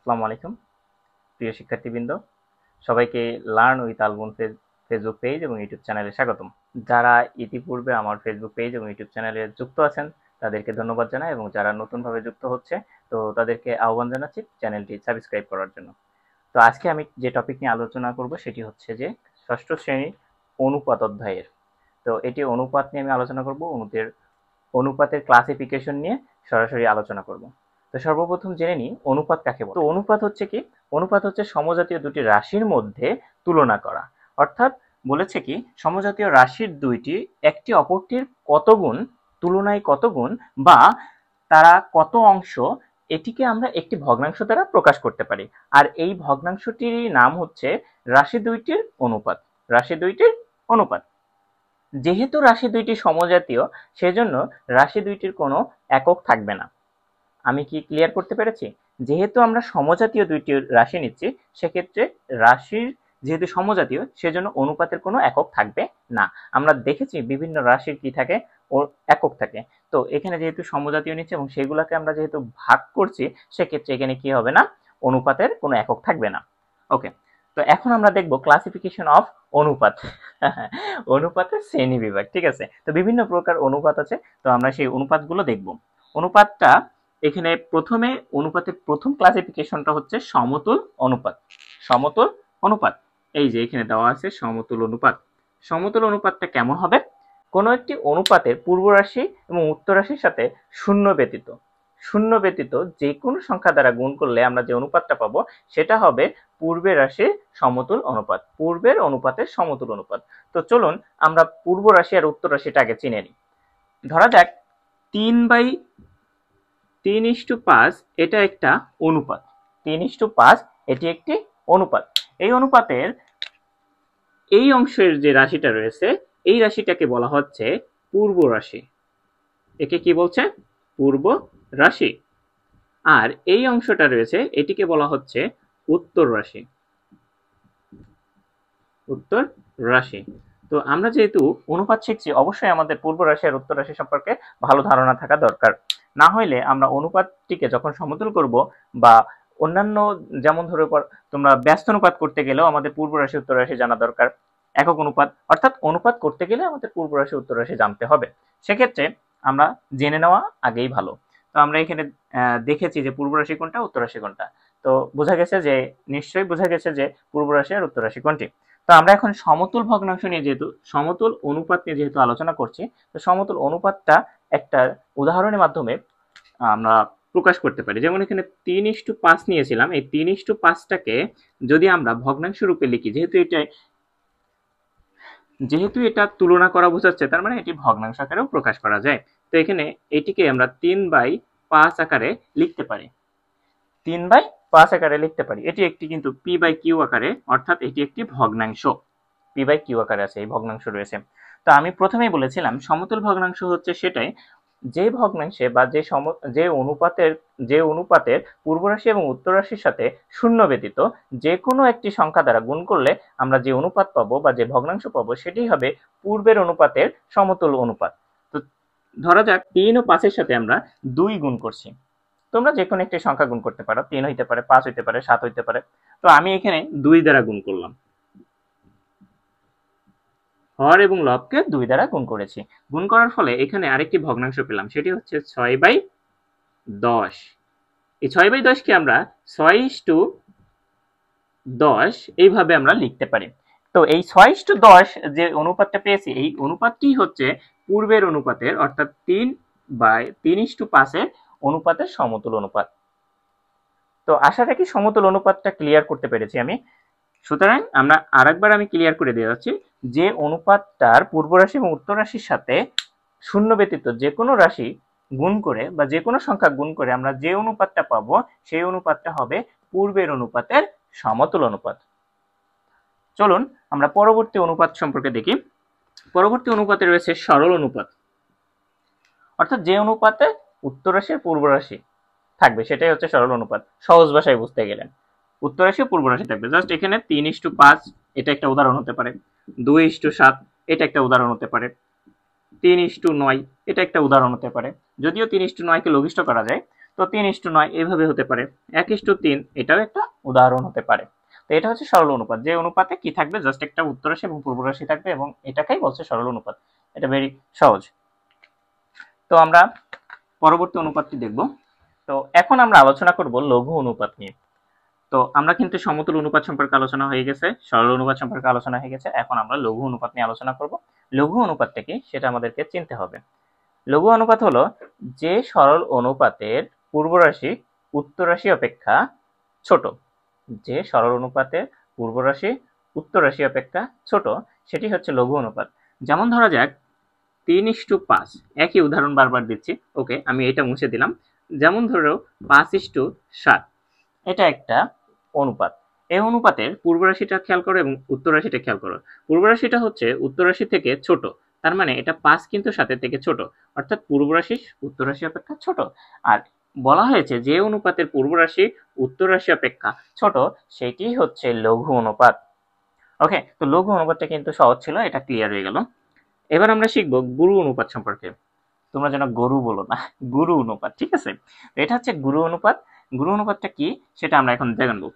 আসসালামু আলাইকুম প্রিয় শিক্ষার্থীবৃন্দ, সবাইকে লার্ন উইথ আলবন ফেসবুক পেজ এবং ইউটিউব চ্যানেলে স্বাগতম। যারা ইতিপূর্বে আমার ফেসবুক পেজ এবং ইউটিউব চ্যানেলে যুক্ত আছেন তাদেরকে ধন্যবাদ জানাই, এবং যারা নতুনভাবে যুক্ত হচ্ছে তো তাদেরকে আহ্বান জানাচ্ছি চ্যানেলটি সাবস্ক্রাইব করার জন্য। তো আজকে আমি যে টপিক নিয়ে আলোচনা করব সেটি হচ্ছে যে ষষ্ঠ শ্রেণীর অনুপাত অধ্যায়ের। তো এটি অনুপাত নিয়ে আমি আলোচনা করব, অনুপাতের ক্লাসিফিকেশন নিয়ে সরাসরি আলোচনা করব। তো সর্বপ্রথম জেনে নিই অনুপাত কাকে বলে। তো অনুপাত হচ্ছে কি? অনুপাত হচ্ছে সমজাতীয় দুটি রাশির মধ্যে তুলনা করা। অর্থাৎ বলেছে কি, সমজাতীয় রাশির দুইটি একটি অপরটির কত গুণ, তুলনায় কত গুণ বা তারা কত অংশ, এটিকে আমরা একটি ভগ্নাংশ দ্বারা প্রকাশ করতে পারি। আর এই ভগ্নাংশটির নাম হচ্ছে রাশি দুইটির অনুপাত। রাশি দুইটির অনুপাত। যেহেতু রাশি দুইটি সমজাতীয়, সেজন্য রাশি দুইটির কোনো একক থাকবে না। আমি কি ক্লিয়ার করতে পেরেছি? যেহেতু আমরা সমজাতীয় দুইটি রাশি নিচ্ছি, সেক্ষেত্রে রাশির যেহেতু সমজাতীয়, সেজন্য অনুপাতের কোনো একক থাকবে না। আমরা দেখেছি বিভিন্ন রাশির কি থাকে, ও একক থাকে। তো এখানে যেহেতু সমজাতীয় নিচ্ছে এবং সেগুলোকে আমরা যেহেতু ভাগ করছি, সেক্ষেত্রে এখানে কি হবে না, অনুপাতের কোনো একক থাকবে না। ওকে, তো এখন আমরা দেখব ক্লাসিফিকেশন অফ অনুপাত। অনুপাতের শ্রেণী বিভাগ। ঠিক আছে, তো বিভিন্ন প্রকার অনুপাত আছে, তো আমরা সেই অনুপাতগুলো দেখব। অনুপাতটা এখানে প্রথমে অনুপাতের প্রথম ক্লাসিফিকেশনটা হচ্ছে সমতুল অনুপাত। সমতুল অনুপাত, এই যে এখানে দেওয়া আছে সমতুল অনুপাত। সমতুল অনুপাতটা কেমন হবে? কোনো একটি অনুপাতের পূর্ব রাশি এবং উত্তর রাশির সাথে শূন্য ব্যতীত যে কোনো সংখ্যা দ্বারা গুণ করলে আমরা যে অনুপাতটা পাবো সেটা হবে পূর্বের রাশির সমতুল অনুপাত, পূর্বের অনুপাতের সমতুল অনুপাত। তো চলুন আমরা পূর্ব রাশি আর উত্তর রাশিটা আগে চিনে নিই। ধরা যাক 3/3:5 এটা একটা অনুপাত। 3:5 এটি একটি অনুপাত। এই অনুপাতের এই অংশের যে রাশিটা রয়েছে, এই রাশিটাকে বলা হচ্ছে পূর্ব রাশি। একে কি বলছে? পূর্ব রাশি। আর এই অংশটা রয়েছে, এটিকে বলা হচ্ছে উত্তর রাশি। উত্তর রাশি। তো আমরা যেহেতু অনুপাত শিখছি, অবশ্যই আমাদের পূর্ব রাশি আর উত্তর রাশি সম্পর্কে ভালো ধারণা থাকা দরকার। না হইলে আমরা অনুপাতটিকে যখন সমতুল করব বা অন্যান্য, যেমন ধরে তোমরা ব্যস্ত অনুপাত করতে গেলেও আমাদের পূর্ব রাশি উত্তর রাশি জানা দরকার। একক অনুপাত অর্থাৎ অনুপাত করতে গেলে আমাদের পূর্ব রাশি উত্তর রাশি জানতে হবে। সেক্ষেত্রে আমরা জেনে নেওয়া আগেই ভালো। তো আমরা এখানে দেখেছি যে পূর্ব রাশি কোনটা, উত্তর রাশি কোনটা। তো বোঝা গেছে যে, নিশ্চয়ই বোঝা গেছে যে পূর্ব রাশি আর উত্তর রাশি কোনটি। তো আমরা এখন সমতুল ভগ্নাংশ নিয়ে যেহেতু সমতুল অনুপাত নিয়ে যেহেতু আলোচনা করছি, তো সমতুল অনুপাতটা একটা উদাহরণের মাধ্যমে আমরা প্রকাশ করতে পারি। যেমন এখানে 3:5 নিয়েছিলাম, এই 3:5টাকে যদি আমরা ভগ্নাংশ রূপে লিখি, যেহেতু এটা তুলনা করা বোঝাচ্ছে, তার মানে এটি ভগ্নাংশ আকারেও প্রকাশ করা যায়। তো এখানে এটিকে আমরা 3/5 আকারে লিখতে পারি। 3/5 আকারে লিখতে পারি। এটি একটি কিন্তু p/q আকারে, অর্থাৎ এটি একটি ভগ্নাংশ। p/q আকারে আছে, এই ভগ্নাংশ রয়েছে। তো আমি প্রথমেই বলেছিলাম সমতুল ভগ্নাংশ হচ্ছে সেটাই যে ভগ্নাংশে বা যে অনুপাতের পূর্ব রাশি এবং উত্তর রাশির সাথে শূন্য ব্যতীত যে কোনো একটি সংখ্যা দ্বারা গুণ করলে আমরা যে অনুপাত পাবো বা যে ভগ্নাংশ পাবো সেটি হবে পূর্বের অনুপাতের সমতুল অনুপাত। তো ধরা যাক 3 ও 5-এর সাথে আমরা 2 গুণ করছি। তোমরা যে কোনো একটি সংখ্যা গুণ করতে পারো, 3 হইতে পারে, 5 হইতে পারে, 7 হইতে পারে। তো আমি এখানে 2 দ্বারা গুণ করলাম, হর এবং লবকে 2 দ্বারা গুণ করেছি। গুণ করার ফলে এখানে আরেকটি ভগ্নাংশ পেলাম, সেটি হচ্ছে 6/10। এই 6/10কে আমরা 6:10 এইভাবে আমরা লিখতে পারি। তো এই 6:10 যে অনুপাতটা পেয়েছি, এই অনুপাতটি হচ্ছে পূর্বের অনুপাতের, অর্থাৎ 3/3:5 অনুপাতের সমতুল অনুপাত। তো আশা রাখি সমতুল অনুপাতটা ক্লিয়ার করতে পেরেছি আমি। সুতরাং আমরা আরেকবার আমি ক্লিয়ার করে দিয়ে যাচ্ছি, যে অনুপাতটার পূর্ব রাশি এবং উত্তর রাশির সাথে শূন্য ব্যতীত যে কোনো রাশি গুণ করে বা যে কোনো সংখ্যা গুণ করে আমরা যে অনুপাতটা পাবো, সেই অনুপাতটা হবে পূর্বের অনুপাতের সমতুল অনুপাত। চলুন আমরা পরবর্তী অনুপাত সম্পর্কে দেখি। পরবর্তী অনুপাতে রয়েছে সরল অনুপাত, অর্থাৎ যে অনুপাতে উত্তর রাশি আর পূর্ব রাশি থাকবে সেটাই হচ্ছে সরল অনুপাত। সহজ ভাষায় বুঝতে গেলে উত্তর রাশি ও পূর্ব রাশি থাকবে। জাস্ট এখানে 3:5 এটা একটা উদাহরণ হতে পারে, 2:7 এটা একটা উদাহরণ হতে পারে, 3:9 এটা একটা উদাহরণ হতে পারে। যদিও 3:9 কে লঘিষ্ঠ করা যায়, তো 3:9 এইভাবে হতে পারে, 1:3 এটাও একটা উদাহরণ হতে পারে। তো এটা হচ্ছে সরল অনুপাত, যে অনুপাতে কি থাকবে, জাস্ট একটা উত্তর রাশি এবং পূর্ব রাশি থাকবে, এবং এটাকেই বলছে সরল অনুপাত। এটা ভেরি সহজ। তো আমরা পরবর্তী অনুপাতটি দেখব। তো এখন আমরা আলোচনা করব লঘু অনুপাত নিয়ে। তো আমরা কিন্তু সমতুল অনুপাত সম্পর্কে আলোচনা হয়ে গেছে, সরল অনুপাত সম্পর্কে আলোচনা হয়ে গেছে, এখন আমরা লঘু অনুপাত নিয়ে আলোচনা করব। লঘু অনুপাতটা কি সেটা আমাদেরকে চিনতে হবে। লঘু অনুপাত হলো যে সরল অনুপাতের পূর্ব রাশি উত্তর রাশি অপেক্ষা ছোট। যে সরল অনুপাতের পূর্ব রাশি উত্তর রাশি অপেক্ষা ছোট, সেটি হচ্ছে লঘু অনুপাত। যেমন ধরা যাক 3:5, একই উদাহরণ বারবার দিচ্ছি, ওকে আমি এটা মুছে দিলাম। যেমন ধরো 5:7, এটা একটা অনুপাত। এই অনুপাতের পূর্ব রাশিটা খেয়াল করো এবং উত্তর রাশিটা খেয়াল করো। পূর্ব রাশিটা হচ্ছে উত্তর রাশি থেকে ছোট, তার মানে এটা 5 কিন্তু 7 থেকে ছোট, অর্থাৎ পূর্ব রাশি উত্তর রাশি অপেক্ষা ছোট। আর বলা হয়েছে যে অনুপাতের পূর্ব রাশি উত্তর রাশি অপেক্ষা ছোট সেটি হচ্ছে লঘু অনুপাত। ওকে, তো লঘু অনুপাতটা কিন্তু সহজ ছিল, এটা ক্লিয়ার হয়ে গেল। এবার আমরা শিখবো গুরু অনুপাত সম্পর্কে। তোমরা যেন গরু বলো না, গুরু অনুপাত, ঠিক আছে? তো এটা হচ্ছে গুরু অনুপাত। গুরু অনুপাতটা কি সেটা আমরা এখন জানবো।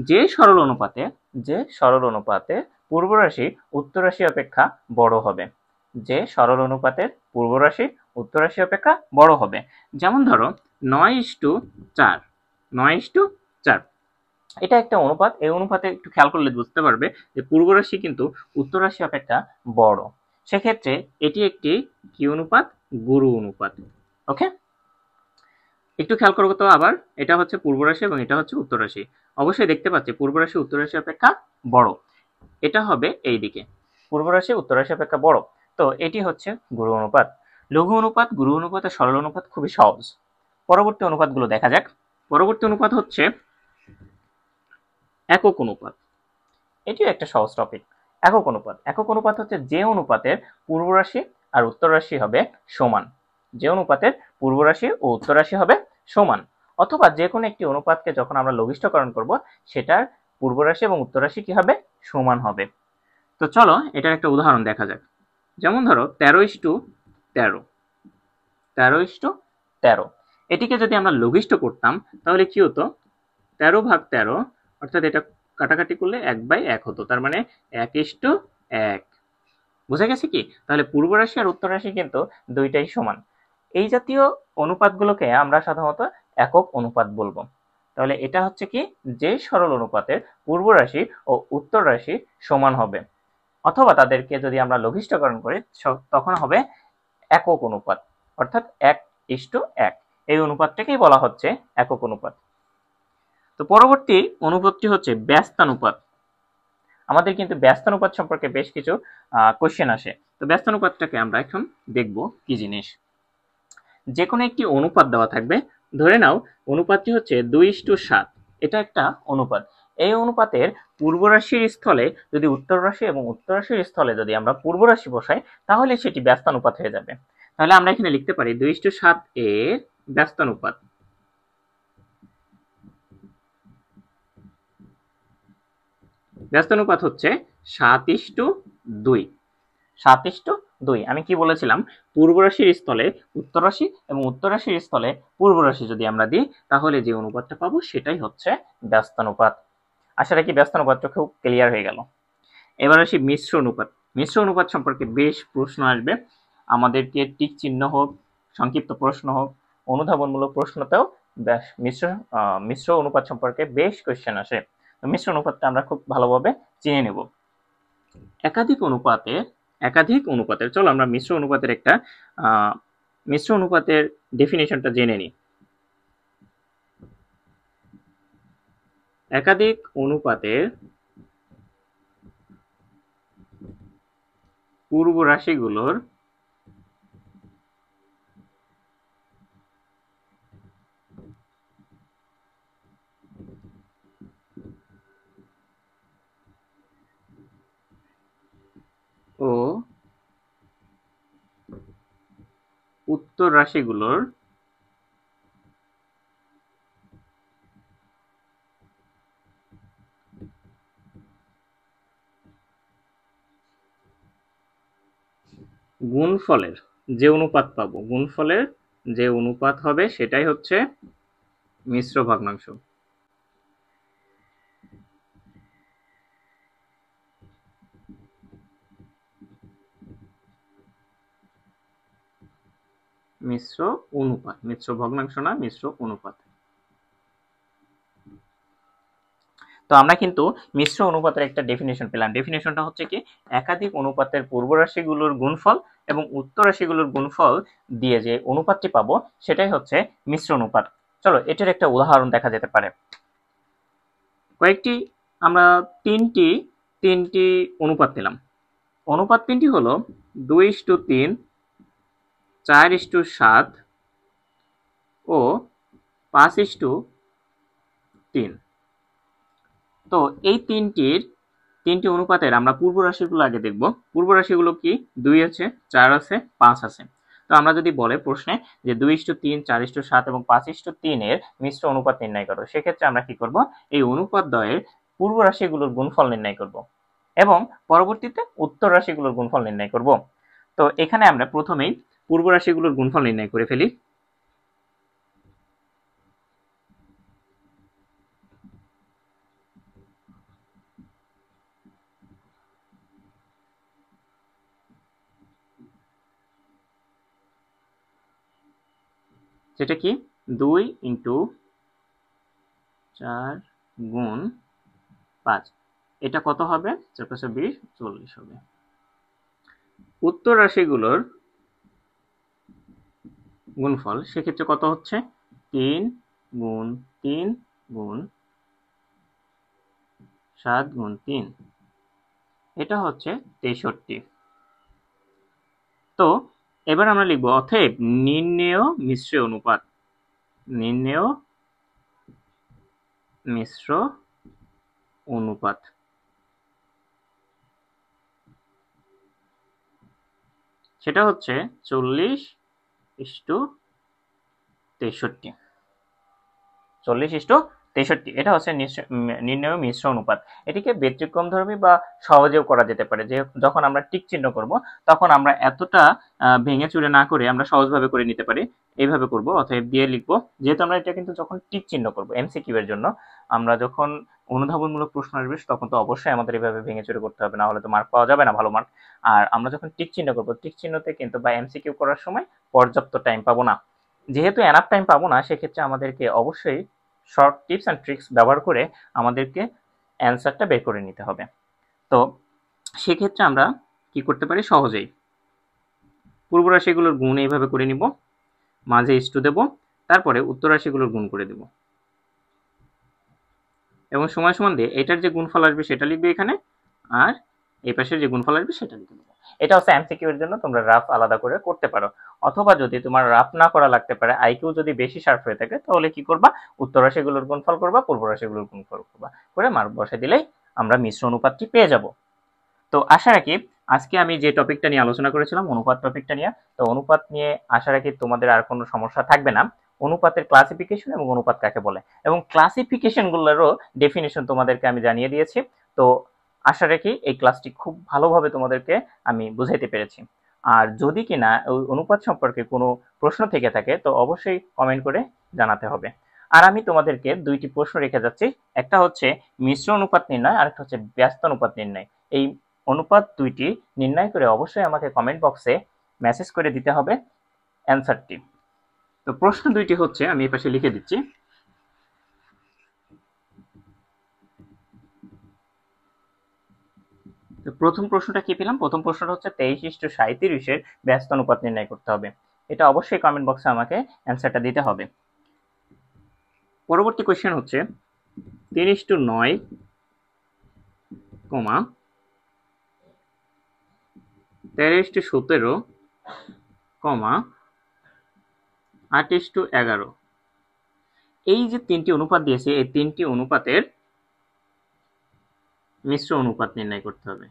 যে সরল অনুপাতে পূর্ব রাশি উত্তর রাশি অপেক্ষা বড় হবে। যে সরল অনুপাতের পূর্ব রাশি উত্তর রাশি অপেক্ষা বড় হবে। যেমন ধরো 9:4, 9:4, এটা একটা অনুপাত। এই অনুপাতে একটু খেয়াল করলে বুঝতে পারবে যে পূর্ব রাশি কিন্তু উত্তর রাশি অপেক্ষা বড়। সেক্ষেত্রে এটি একটি কি অনুপাত? গুরু অনুপাত। ওকে, একটু খেয়াল করবো তো আবার, এটা হচ্ছে পূর্ব রাশি এবং এটা হচ্ছে উত্তর রাশি। অবশ্যই দেখতে পাচ্ছি পূর্ব রাশি উত্তর রাশি অপেক্ষা বড়, এটা হবে এই দিকে, পূর্ব রাশি উত্তর রাশি অপেক্ষা বড়। তো এটি হচ্ছে গুরু অনুপাত। লঘু অনুপাত, গুরু অনুপাত আর সরল অনুপাত খুবই সহজ। পরবর্তী অনুপাতগুলো দেখা যাক। পরবর্তী অনুপাত হচ্ছে একক অনুপাত। এটিও একটা সহজ টপিক। একক অনুপাত, একক অনুপাত হচ্ছে যে অনুপাতের পূর্ব রাশি আর উত্তর রাশি হবে সমান। যে অনুপাতের পূর্ব রাশি ও উত্তর রাশি হবে সমান, অথবা যে কোনো একটি অনুপাতকে যখন আমরা লঘিষ্ঠকরণ করব সেটার পূর্ব রাশি এবং উত্তর রাশি কি হবে? সমান হবে। তো চলো এটার একটা উদাহরণ দেখা যাক। যেমন ধরো 13:13, 13:13, এটিকে যদি আমরা লঘিষ্ঠ করতাম তাহলে কি হতো? 13/13, অর্থাৎ এটা কাটাকাটি করলে 1/1 হতো, তার মানে 1:1। বুঝা গেছে কি? তাহলে পূর্ব রাশি আর উত্তর রাশি কিন্তু দুইটাই সমান। এই জাতীয় অনুপাতগুলোকে আমরা সাধারণত একক অনুপাত বলবো। তাহলে এটা হচ্ছে কি? যে সরল অনুপাতের পূর্ব রাশি ও উত্তর রাশি সমান হবে, অথবা তাদেরকে যদি আমরা লঘিষ্ঠকরণ করি তখন হবে একক অনুপাত, অর্থাৎ 1:1। এই অনুপাতটাকেই বলা হচ্ছে একক অনুপাত। তো পরবর্তী অনুপাতটি হচ্ছে ব্যস্তানুপাত। আমাদের কিন্তু ব্যস্তানুপাত সম্পর্কে বেশ কিছু কোশ্চেন আসে। তো ব্যস্তানুপাতটাকে আমরা এখন দেখব কি জিনিস। যে কোনো একটি অনুপাত দেওয়া থাকবে, ধরে নাও অনুপাতটি হচ্ছে 2:7, এটা একটা অনুপাত। এই অনুপাতের পূর্ব রাশির স্থলে যদি উত্তর রাশি এবং উত্তর রাশির স্থলে যদি আমরা পূর্ব রাশি বসাই তাহলে সেটি ব্যস্তানুপাত হয়ে যাবে। তাহলে আমরা এখানে লিখতে পারি 2:7 এর ব্যস্তানুপাত। ব্যস্তানুপাত হচ্ছে 7:2। 7:2। আমি কি বলেছিলাম? পূর্ব রাশির স্থলে উত্তর রাশি এবং উত্তর রাশির স্থলে পূর্ব রাশি যদি আমরা দিই তাহলে যে অনুপাতটা পাবো সেটাই হচ্ছে ব্যস্তানুপাত। আশা রাখি ব্যস্তানুপাতটা খুব ক্লিয়ার হয়ে গেল। এবার আসি মিশ্র অনুপাত। মিশ্র অনুপাত সম্পর্কে বেশ প্রশ্ন আসবে আমাদেরকে, টিক চিহ্ন হোক, সংক্ষিপ্ত প্রশ্ন হোক, অনুধাবনমূলক প্রশ্নতেও মিশ্র অনুপাত সম্পর্কে বেশ কোশ্চেন আসে। তো মিশ্র অনুপাতটা আমরা খুব ভালোভাবে চিনে নেব। একাধিক অনুপাতের চলো আমরা মিশ্র অনুপাতের ডেফিনেশনটা জেনে নিই। একাধিক অনুপাতের পূর্ব রাশিগুলোর ও উত্তর রাশিগুলোর গুণফলের যে অনুপাত পাবো, গুণফলের যে অনুপাত হবে সেটাই হচ্ছে মিশ্র ভগ্নাংশ। মিশ্র অনুপাত, মিশ্র ভগ্নাংশ না, মিশ্র অনুপাত। তো আমরা কিন্তু মিশ্র অনুপাতের একটা ডেফিনেশন পেলাম। ডেফিনেশনটা হচ্ছে কি, একাধিক অনুপাতের পূর্ব রাশিগুলোর গুণফল এবং উত্তর রাশিগুলোর গুণফল দিয়ে যে অনুপাতটি পাবো সেটাই হচ্ছে মিশ্র অনুপাত। চলো এটার একটা উদাহরণ দেখা যেতে পারে। কয়েকটি আমরা তিনটি অনুপাত পেলাম। অনুপাত তিনটি হলো 2:3, 4:7 ও 5:3। তো এই তিনটি অনুপাতের আমরা পূর্ব রাশিগুলো আগে দেখব। পূর্ব রাশিগুলো কি, 2 আছে, 4 আছে, 5 আছে। তো আমরা যদি বলে প্রশ্নে যে 2:3, 4:7 এবং 5:3 এর মিশ্র অনুপাত নির্ণয় করো, সেক্ষেত্রে আমরা কি করব, এই অনুপাত দ্বয়ের পূর্ব রাশিগুলোর গুণফল নির্ণয় করব এবং পরবর্তীতে উত্তর রাশিগুলোর গুণফল নির্ণয় করব। তো এখানে আমরা প্রথমেই পূর্ব রাশিগুলোর গুণফল নির্ণয় করে ফেলি। যেটা কি 2 ইন্টু 4 গুণ 5, এটা কত হবে, 4×20, 40 হবে। উত্তর রাশিগুলোর গুণফল সেক্ষেত্রে কত হচ্ছে, 3 গুণ 3 গুণ 7 গুণ 3, এটা হচ্ছে 63। তো এবার আমরা লিখব অতএব নির্ণেয় মিশ্র অনুপাত, নির্ণেয় মিশ্র অনুপাত। সেটা হচ্ছে 40:63। 40:63, এটা হচ্ছে নির্ণেয় মিশ্র অনুপাত। এটিকে ব্যতিক্রমধর্মী বা সহজেও করা যেতে পারে, যে যখন আমরা টিক চিহ্ন করব তখন আমরা এতটা ভেঙে চুরে না করে আমরা সহজভাবে করে নিতে পারি। এইভাবে করব, অতএব দিয়ে লিখবো। যেহেতু আমরা এটা কিন্তু যখন টিক চিহ্ন করব এমসিকিউ এর জন্য, আমরা যখন অনুধাবনমূলক প্রশ্ন আসবে তখন তো অবশ্যই আমাদের এইভাবে ভেঙে চুরে করতে হবে, না হলে তো মার্ক পাওয়া যাবে না, ভালো মার্ক। আর আমরা যখন টিক চিহ্ন করব, টিক চিহ্নতে কিন্তু বা এমসিকিউ করার সময় পর্যাপ্ত টাইম পাবো না। যেহেতু এনাফ টাইম পাবো না, সেক্ষেত্রে আমাদেরকে অবশ্যই শর্ট টিপস অ্যান্ড ট্রিক্স ব্যবহার করে আমাদেরকে অ্যান্সারটা বের করে নিতে হবে। তো সেক্ষেত্রে আমরা কি করতে পারি, সহজেই পূর্ব রাশিগুলোর গুণ এইভাবে করে নিব, মাঝে ইস্টু দেব, তারপরে উত্তর রাশিগুলোর গুণ করে দেব এবং সময় সমান দিয়ে এটার যে গুণফল আসবে সেটা লিখবে এখানে, আর এই পাশের যে গুণফল আসবে সেটা লিখে দেবো। এটা হচ্ছে এমসিকিউ এর জন্য, তোমরা রাফ আলাদা করে করতে পারো, অথবা যদি তোমার রাফ না করা লাগতে পারে, আইকিউ যদি বেশি শার্প হয়ে থাকে, তাহলে কি করবা, উত্তর রাশিগুলোর গুণফল করবা, পূর্ব রাশিগুলোর গুণফল করবা, করে মার্ক বসে দিলেই আমরা মিশ্র অনুপাতটি পেয়ে যাব। তো আশা রাখি আজকে আমি যে টপিকটা নিয়ে আলোচনা করেছিলাম, অনুপাত টপিকটা নিয়ে, তো অনুপাত নিয়ে আশা রাখি তোমাদের আর কোনো সমস্যা থাকবে না। অনুপাতের ক্লাসিফিকেশন এবং অনুপাত কাকে বলে এবং ক্লাসিফিকেশনগুলোরও ডেফিনেশন তোমাদেরকে আমি জানিয়ে দিয়েছি। তো আশা রাখি এই ক্লাসটি খুব ভালোভাবে তোমাদেরকে আমি বুঝাইতে পেরেছি। আর যদি কিনা ওই অনুপাত সম্পর্কে কোনো প্রশ্ন থেকে থাকে, তো অবশ্যই কমেন্ট করে জানাতে হবে। আর আমি তোমাদেরকে দুইটি প্রশ্ন রেখে যাচ্ছি, একটা হচ্ছে মিশ্র অনুপাত নির্ণয়, আর একটা হচ্ছে ব্যস্ত অনুপাত নির্ণয়। এই অনুপাত দুইটি নির্ণয় করে অবশ্যই আমাকে কমেন্ট বক্সে মেসেজ করে দিতে হবে অ্যান্সারটি। তো প্রশ্ন দুইটি হচ্ছে, আমি এই পাশে লিখে দিচ্ছি। তো প্রথম প্রশ্নটা কি পেলাম, প্রথম প্রশ্নটা হচ্ছে 23:37 ব্যস্ত অনুপাত নির্ণয় করতে হবে। এটা অবশ্যই কমেন্ট বক্সে আমাকে অ্যান্সারটা দিতে হবে। পরবর্তী কোয়েশ্চেন হচ্ছে 3:9, 13:17, 8:11। এই যে তিনটি অনুপাত দিয়েছে, এই তিনটি অনুপাতের মিশ্র অনুপাত নির্ণয় করতে হবে।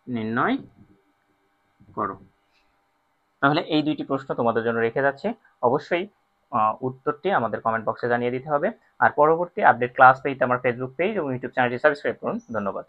নির্ণয় করো। তাহলে এই দুইটি প্রশ্ন তোমাদের জন্য রেখে যাচ্ছে, অবশ্যই উত্তরটি আমাদের কমেন্ট বক্সে জানিয়ে দিতে হবে। আর পরবর্তী আপডেট ক্লাস পেতে আমার ফেসবুক পেজ এবং ইউটিউব চ্যানেলটি সাবস্ক্রাইব করুন। ধন্যবাদ।